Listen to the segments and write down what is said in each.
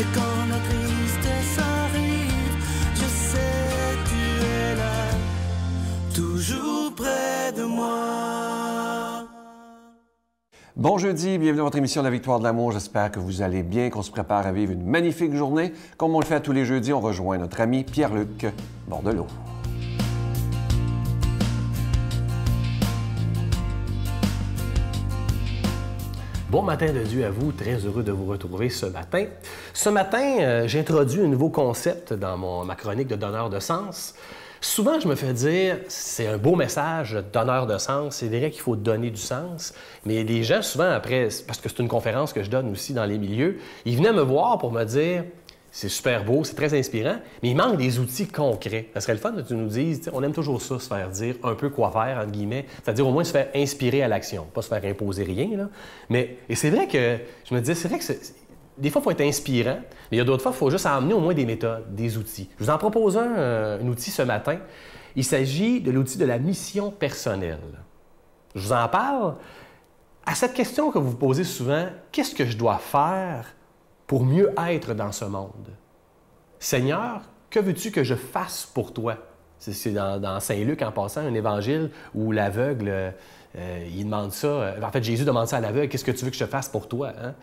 Et quand la tristesse arrive, je sais tu es là, toujours près de moi. Bon jeudi, bienvenue à votre émission La Victoire de l'amour. J'espère que vous allez bien, qu'on se prépare à vivre une magnifique journée. Comme on le fait tous les jeudis, on rejoint notre ami Pierre-Luc Bordelot. Bon matin de Dieu à vous, très heureux de vous retrouver ce matin. Ce matin, j'introduis un nouveau concept dans ma chronique de donneur de sens. Souvent, je me fais dire, c'est un beau message, donneur de sens, c'est vrai qu'il faut donner du sens, mais les gens, souvent après, parce que c'est une conférence que je donne aussi dans les milieux, ils venaient me voir pour me dire, c'est super beau, c'est très inspirant, mais il manque des outils concrets. Ça serait le fun que tu nous dises, on aime toujours ça, se faire dire un peu quoi faire, entre guillemets, c'est-à-dire au moins se faire inspirer à l'action, pas se faire imposer rien, là. Et c'est vrai que, je me disais, c'est vrai que des fois, il faut être inspirant, mais il y a d'autres fois, il faut juste amener au moins des méthodes, des outils. Je vous en propose un outil ce matin. Il s'agit de l'outil de la mission personnelle. Je vous en parle à cette question que vous vous posez souvent, qu'est-ce que je dois faire pour mieux être dans ce monde? Seigneur, que veux-tu que je fasse pour toi? C'est dans Saint-Luc, en passant, un évangile où l'aveugle, il demande ça. En fait, Jésus demande ça à l'aveugle, qu'est-ce que tu veux que je fasse pour toi? Hein?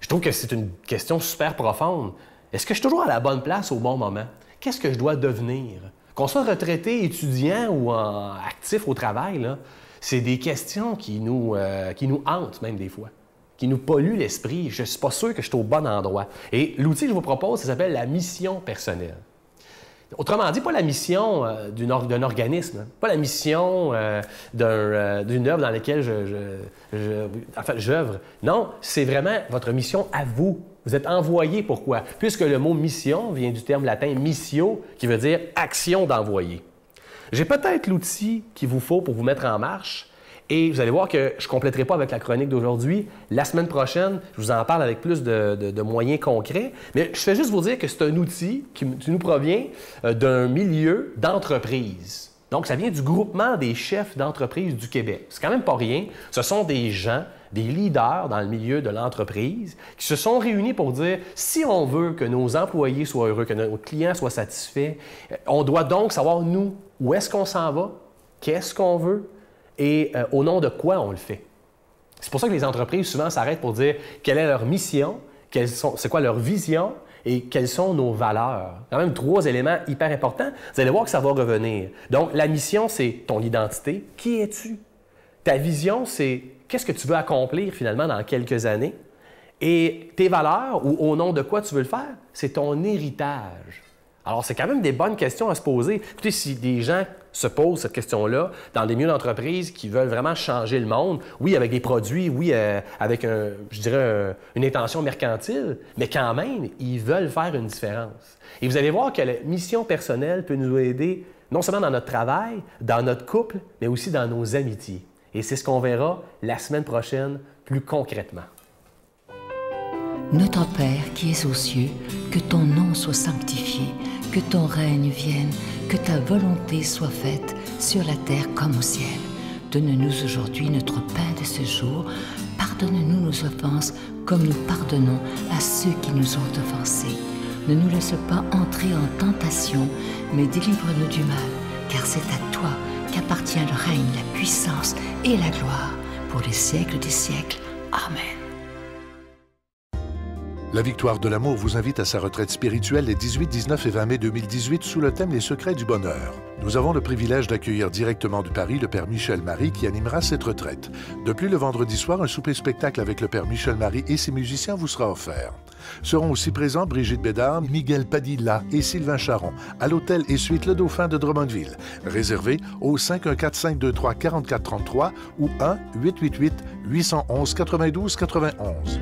Je trouve que c'est une question super profonde. Est-ce que je suis toujours à la bonne place au bon moment? Qu'est-ce que je dois devenir? Qu'on soit retraité, étudiant ou actif au travail, là, c'est des questions qui nous hantent même des fois, qui nous polluent l'esprit. Je ne suis pas sûr que je suis au bon endroit. Et l'outil que je vous propose, ça s'appelle la mission personnelle. Autrement dit, pas la mission d'un organisme, hein. Pas la mission d'une œuvre dans laquelle j'œuvre. Non, c'est vraiment votre mission à vous. Vous êtes envoyé pourquoi? Puisque le mot mission vient du terme latin missio, qui veut dire action d'envoyer. J'ai peut-être l'outil qu'il vous faut pour vous mettre en marche. Et vous allez voir que je ne compléterai pas avec la chronique d'aujourd'hui. La semaine prochaine, je vous en parle avec plus de moyens concrets. Mais je fais juste vous dire que c'est un outil qui nous provient d'un milieu d'entreprise. Donc, ça vient du groupement des chefs d'entreprise du Québec. C'est quand même pas rien. Ce sont des gens, des leaders dans le milieu de l'entreprise qui se sont réunis pour dire, si on veut que nos employés soient heureux, que nos clients soient satisfaits, on doit donc savoir, nous, où est-ce qu'on s'en va, qu'est-ce qu'on veut, et au nom de quoi on le fait. C'est pour ça que les entreprises souvent s'arrêtent pour dire quelle est leur mission, c'est quoi leur vision et quelles sont nos valeurs. Quand même 3 éléments hyper importants. Vous allez voir que ça va revenir. Donc, la mission, c'est ton identité. Qui es-tu? Ta vision, c'est qu'est-ce que tu veux accomplir finalement dans quelques années. Et tes valeurs, ou au nom de quoi tu veux le faire, c'est ton héritage. Alors, c'est quand même des bonnes questions à se poser. Écoutez, si des gens se posent cette question-là dans des milieux d'entreprise qui veulent vraiment changer le monde, oui, avec des produits, oui, avec, une intention mercantile, mais quand même, ils veulent faire une différence. Et vous allez voir que la mission personnelle peut nous aider non seulement dans notre travail, dans notre couple, mais aussi dans nos amitiés. Et c'est ce qu'on verra la semaine prochaine plus concrètement. Notre Père qui es aux cieux, que ton nom soit sanctifié, que ton règne vienne, que ta volonté soit faite sur la terre comme au ciel. Donne-nous aujourd'hui notre pain de ce jour. Pardonne-nous nos offenses comme nous pardonnons à ceux qui nous ont offensés. Ne nous laisse pas entrer en tentation, mais délivre-nous du mal, car c'est à toi qu'appartient le règne, la puissance et la gloire pour les siècles des siècles. Amen. La Victoire de l'amour vous invite à sa retraite spirituelle les 18, 19 et 20 mai 2018 sous le thème « Les secrets du bonheur ». Nous avons le privilège d'accueillir directement de Paris le Père Michel Marie qui animera cette retraite. De plus, le vendredi soir, un souper-spectacle avec le Père Michel Marie et ses musiciens vous sera offert. Seront aussi présents Brigitte Bédard, Miguel Padilla et Sylvain Charon à l'hôtel et suite Le Dauphin de Drummondville. Réservé au 514-523-4433 ou 1-888-811-92-91.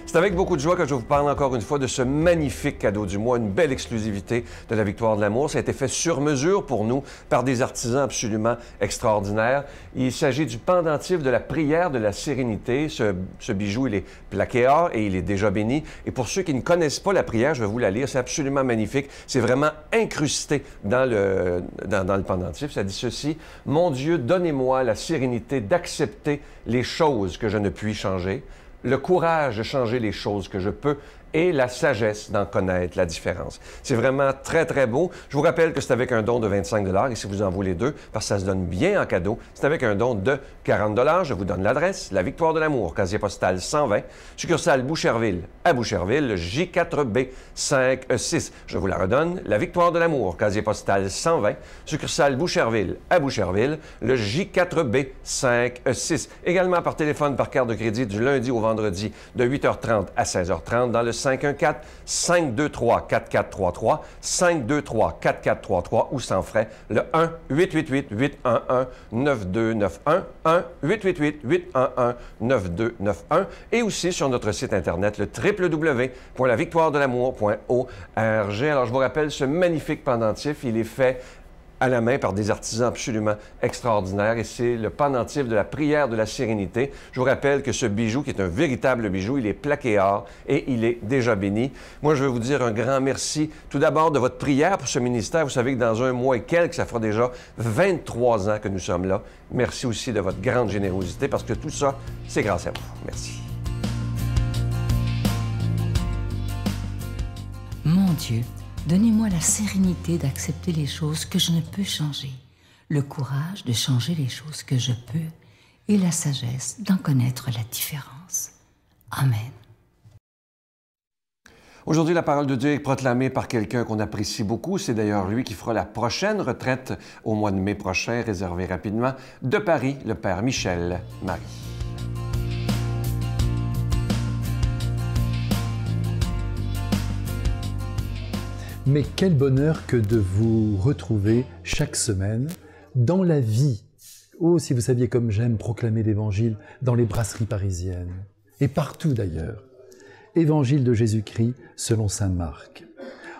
C'est avec beaucoup de joie que je vous parle encore une fois de ce magnifique cadeau du mois, une belle exclusivité de la Victoire de l'amour. Ça a été fait sur mesure pour nous par des artisans absolument extraordinaires. Il s'agit du pendentif de la prière de la sérénité. Ce bijou, il est plaqué or et il est déjà béni. Et pour ceux qui ne connaissent pas la prière, je vais vous la lire. C'est absolument magnifique. C'est vraiment incrusté dans le pendentif. Ça dit ceci: « Mon Dieu, donnez-moi la sérénité d'accepter les choses que je ne puis changer. le courage de changer les choses que je peux et la sagesse d'en connaître la différence. C'est vraiment très, très beau. Je vous rappelle que c'est avec un don de 25 $ et si vous en voulez deux, parce que ça se donne bien en cadeau, c'est avec un don de 40 $. Je vous donne l'adresse, La Victoire de l'Amour, casier postal 120, succursale Boucherville à Boucherville, J4B 5E6. Je vous la redonne, La Victoire de l'Amour, casier postal 120, succursale Boucherville à Boucherville, le J4B 5E6. Également par téléphone, par carte de crédit du lundi au vendredi de 8h30 à 16h30 dans le 514-523-4433, 523-4433 ou sans frais, le 1-888-811-9291, 1-888-811-9291 et aussi sur notre site Internet, le www.lavictoiredelamour.org. Alors, je vous rappelle, ce magnifique pendentif, il est fait à la main par des artisans absolument extraordinaires et c'est le pendentif de la prière de la sérénité. Je vous rappelle que ce bijou, qui est un véritable bijou, il est plaqué or et il est déjà béni. Moi, je veux vous dire un grand merci tout d'abord de votre prière pour ce ministère. Vous savez que dans un mois et quelques, ça fera déjà 23 ans que nous sommes là. Merci aussi de votre grande générosité parce que tout ça, c'est grâce à vous. Merci. Mon Dieu, donnez-moi la sérénité d'accepter les choses que je ne peux changer, le courage de changer les choses que je peux et la sagesse d'en connaître la différence. Amen. Aujourd'hui, la parole de Dieu est proclamée par quelqu'un qu'on apprécie beaucoup. C'est d'ailleurs lui qui fera la prochaine retraite au mois de mai prochain, réservée rapidement, de Paris, le Père Michel Marie. Mais quel bonheur que de vous retrouver chaque semaine dans la vie. Oh, si vous saviez comme j'aime proclamer l'Évangile dans les brasseries parisiennes, et partout d'ailleurs. Évangile de Jésus-Christ selon saint Marc.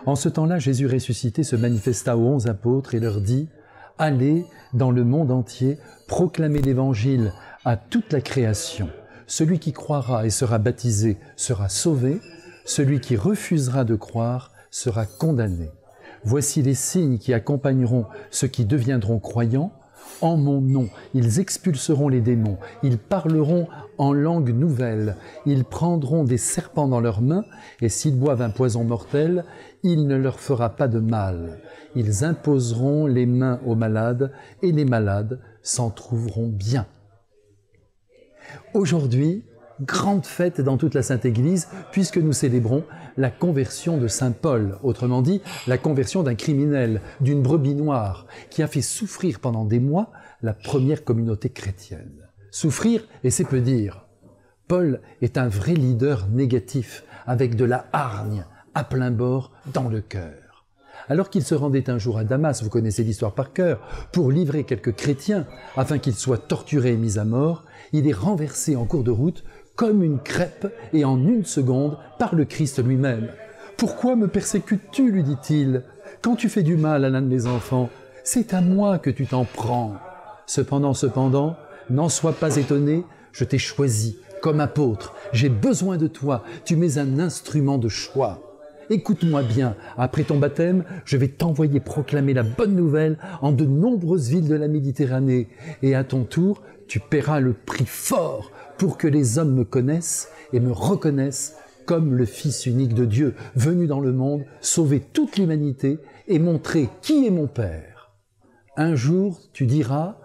En ce temps-là, Jésus ressuscité se manifesta aux 11 apôtres et leur dit « Allez dans le monde entier, proclamer l'Évangile à toute la création. Celui qui croira et sera baptisé sera sauvé, celui qui refusera de croire sera condamné. Voici les signes qui accompagneront ceux qui deviendront croyants. En mon nom, ils expulseront les démons, ils parleront en langue nouvelle, ils prendront des serpents dans leurs mains, et s'ils boivent un poison mortel, il ne leur fera pas de mal. Ils imposeront les mains aux malades, et les malades s'en trouveront bien. » Aujourd'hui, grande fête dans toute la Sainte Église, puisque nous célébrons la conversion de saint Paul, autrement dit, la conversion d'un criminel, d'une brebis noire, qui a fait souffrir pendant des mois la première communauté chrétienne. Souffrir, et c'est peu dire. Paul est un vrai leader négatif, avec de la hargne à plein bord dans le cœur. Alors qu'il se rendait un jour à Damas, vous connaissez l'histoire par cœur, pour livrer quelques chrétiens, afin qu'ils soient torturés et mis à mort, il est renversé en cours de route comme une crêpe et en une seconde par le Christ lui-même. « Pourquoi me persécutes-tu » lui dit-il. « Quand tu fais du mal à l'un de mes enfants, c'est à moi que tu t'en prends. Cependant, n'en sois pas étonné, je t'ai choisi comme apôtre. J'ai besoin de toi, tu m'es un instrument de choix. Écoute-moi bien, après ton baptême, je vais t'envoyer proclamer la bonne nouvelle en de nombreuses villes de la Méditerranée. Et à ton tour, tu paieras le prix fort pour que les hommes me connaissent et me reconnaissent comme le Fils unique de Dieu, venu dans le monde, sauver toute l'humanité et montrer qui est mon Père. Un jour, tu diras,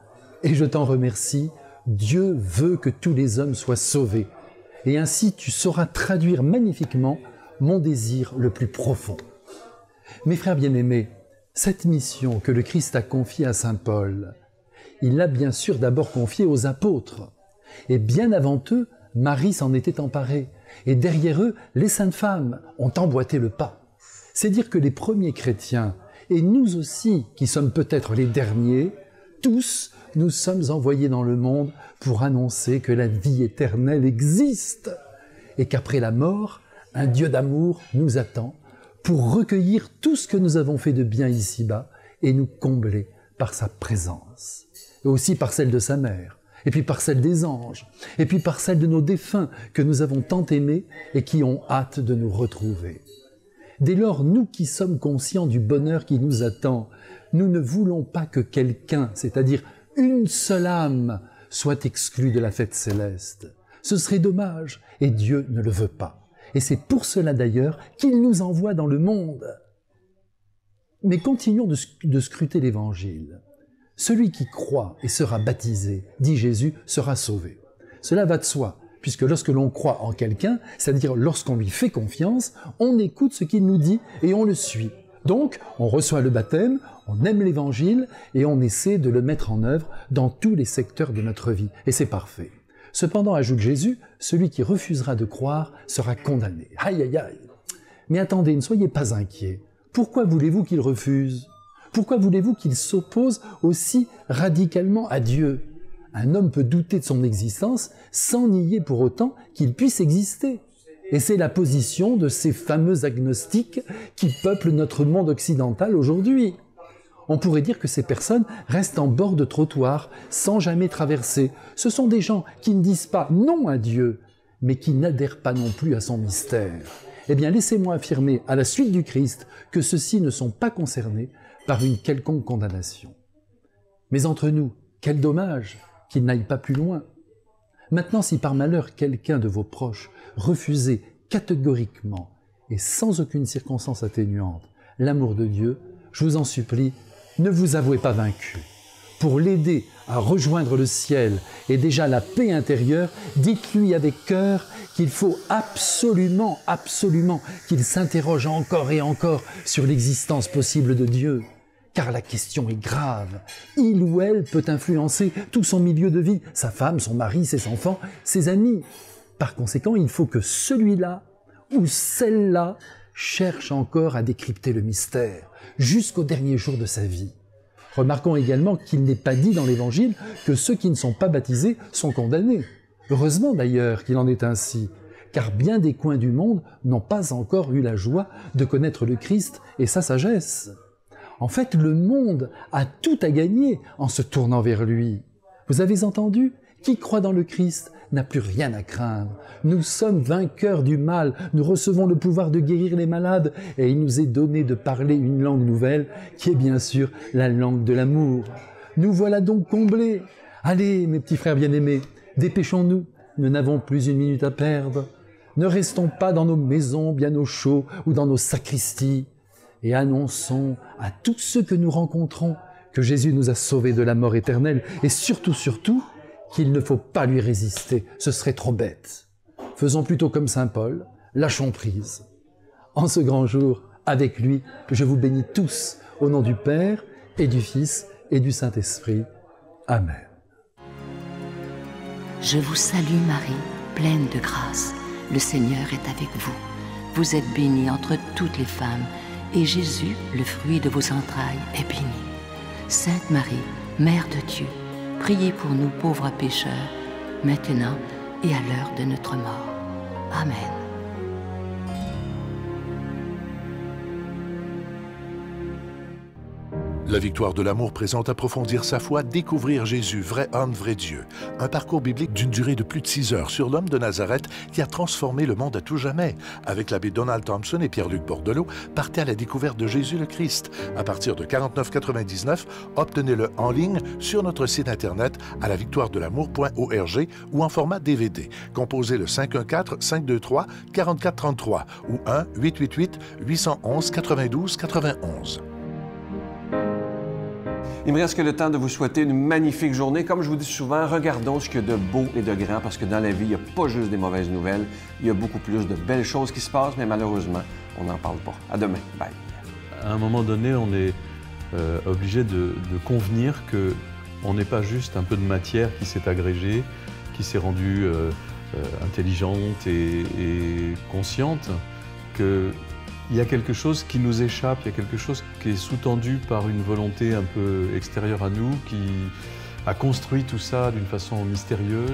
et je t'en remercie, Dieu veut que tous les hommes soient sauvés. Et ainsi, tu sauras traduire magnifiquement mon désir le plus profond. Mes frères bien-aimés, cette mission que le Christ a confiée à saint Paul, il l'a bien sûr d'abord confiée aux apôtres. Et bien avant eux, Marie s'en était emparée. Et derrière eux, les saintes femmes ont emboîté le pas. C'est dire que les premiers chrétiens, et nous aussi, qui sommes peut-être les derniers, tous, nous sommes envoyés dans le monde pour annoncer que la vie éternelle existe et qu'après la mort, un Dieu d'amour nous attend pour recueillir tout ce que nous avons fait de bien ici-bas et nous combler par sa présence. Et aussi par celle de sa mère, et puis par celle des anges, et puis par celle de nos défunts que nous avons tant aimés et qui ont hâte de nous retrouver. Dès lors, nous qui sommes conscients du bonheur qui nous attend, nous ne voulons pas que quelqu'un, c'est-à-dire une seule âme, soit exclue de la fête céleste. Ce serait dommage, et Dieu ne le veut pas. Et c'est pour cela d'ailleurs qu'il nous envoie dans le monde. Mais continuons de scruter l'Évangile. Celui qui croit et sera baptisé, dit Jésus, sera sauvé. Cela va de soi, puisque lorsque l'on croit en quelqu'un, c'est-à-dire lorsqu'on lui fait confiance, on écoute ce qu'il nous dit et on le suit. Donc, on reçoit le baptême, on aime l'Évangile et on essaie de le mettre en œuvre dans tous les secteurs de notre vie. Et c'est parfait. Cependant, ajoute Jésus, celui qui refusera de croire sera condamné. Aïe, aïe, aïe. Mais attendez, ne soyez pas inquiets. Pourquoi voulez-vous qu'il refuse? Pourquoi voulez-vous qu'il s'oppose aussi radicalement à Dieu? Un homme peut douter de son existence sans nier pour autant qu'il puisse exister. Et c'est la position de ces fameux agnostiques qui peuplent notre monde occidental aujourd'hui. On pourrait dire que ces personnes restent en bord de trottoir sans jamais traverser. Ce sont des gens qui ne disent pas non à Dieu, mais qui n'adhèrent pas non plus à son mystère. Eh bien, laissez-moi affirmer à la suite du Christ que ceux-ci ne sont pas concernés par une quelconque condamnation. Mais entre nous, quel dommage qu'ils n'aillent pas plus loin. Maintenant, si par malheur quelqu'un de vos proches refusait catégoriquement et sans aucune circonstance atténuante l'amour de Dieu, je vous en supplie, ne vous avouez pas vaincu. Pour l'aider à rejoindre le ciel et déjà la paix intérieure, dites-lui avec cœur qu'il faut absolument qu'il s'interroge encore et encore sur l'existence possible de Dieu. Car la question est grave. Il ou elle peut influencer tout son milieu de vie, sa femme, son mari, ses enfants, ses amis. Par conséquent, il faut que celui-là ou celle-là cherche encore à décrypter le mystère jusqu'au dernier jour de sa vie. Remarquons également qu'il n'est pas dit dans l'Évangile que ceux qui ne sont pas baptisés sont condamnés. Heureusement d'ailleurs qu'il en est ainsi, car bien des coins du monde n'ont pas encore eu la joie de connaître le Christ et sa sagesse. En fait, le monde a tout à gagner en se tournant vers lui. Vous avez entendu? Qui croit dans le Christ n'a plus rien à craindre. Nous sommes vainqueurs du mal, nous recevons le pouvoir de guérir les malades et il nous est donné de parler une langue nouvelle qui est bien sûr la langue de l'amour. Nous voilà donc comblés. Allez, mes petits frères bien-aimés, dépêchons-nous, nous n'avons plus une minute à perdre. Ne restons pas dans nos maisons bien au chaud ou dans nos sacristies et annonçons à tous ceux que nous rencontrons que Jésus nous a sauvés de la mort éternelle et surtout, qu'il ne faut pas lui résister, ce serait trop bête. Faisons plutôt comme saint Paul, lâchons prise. En ce grand jour, avec lui, je vous bénis tous, au nom du Père et du Fils et du Saint-Esprit. Amen. Je vous salue Marie, pleine de grâce. Le Seigneur est avec vous. Vous êtes bénie entre toutes les femmes, et Jésus, le fruit de vos entrailles, est béni. Sainte Marie, Mère de Dieu, priez pour nous pauvres pécheurs, maintenant et à l'heure de notre mort. Amen. La victoire de l'amour présente Approfondir sa foi, découvrir Jésus, vrai homme, vrai Dieu. Un parcours biblique d'une durée de plus de 6 heures sur l'homme de Nazareth qui a transformé le monde à tout jamais. Avec l'abbé Donald Thompson et Pierre-Luc Bordelot, partez à la découverte de Jésus le Christ. À partir de 49,99 $, obtenez-le en ligne sur notre site internet à lavictoiredelamour.org ou en format DVD. Composez le 514-523-4433 ou 1-888-811-92-91. Il me reste que le temps de vous souhaiter une magnifique journée. Comme je vous dis souvent, regardons ce qu'il y a de beau et de grand, parce que dans la vie, il n'y a pas juste des mauvaises nouvelles. Il y a beaucoup plus de belles choses qui se passent, mais malheureusement, on n'en parle pas. À demain. Bye. À un moment donné, on est obligé de convenir qu'on n'est pas juste un peu de matière qui s'est agrégée, qui s'est rendue intelligente et consciente, que il y a quelque chose qui nous échappe, il y a quelque chose qui est sous-tendu par une volonté un peu extérieure à nous, qui a construit tout ça d'une façon mystérieuse.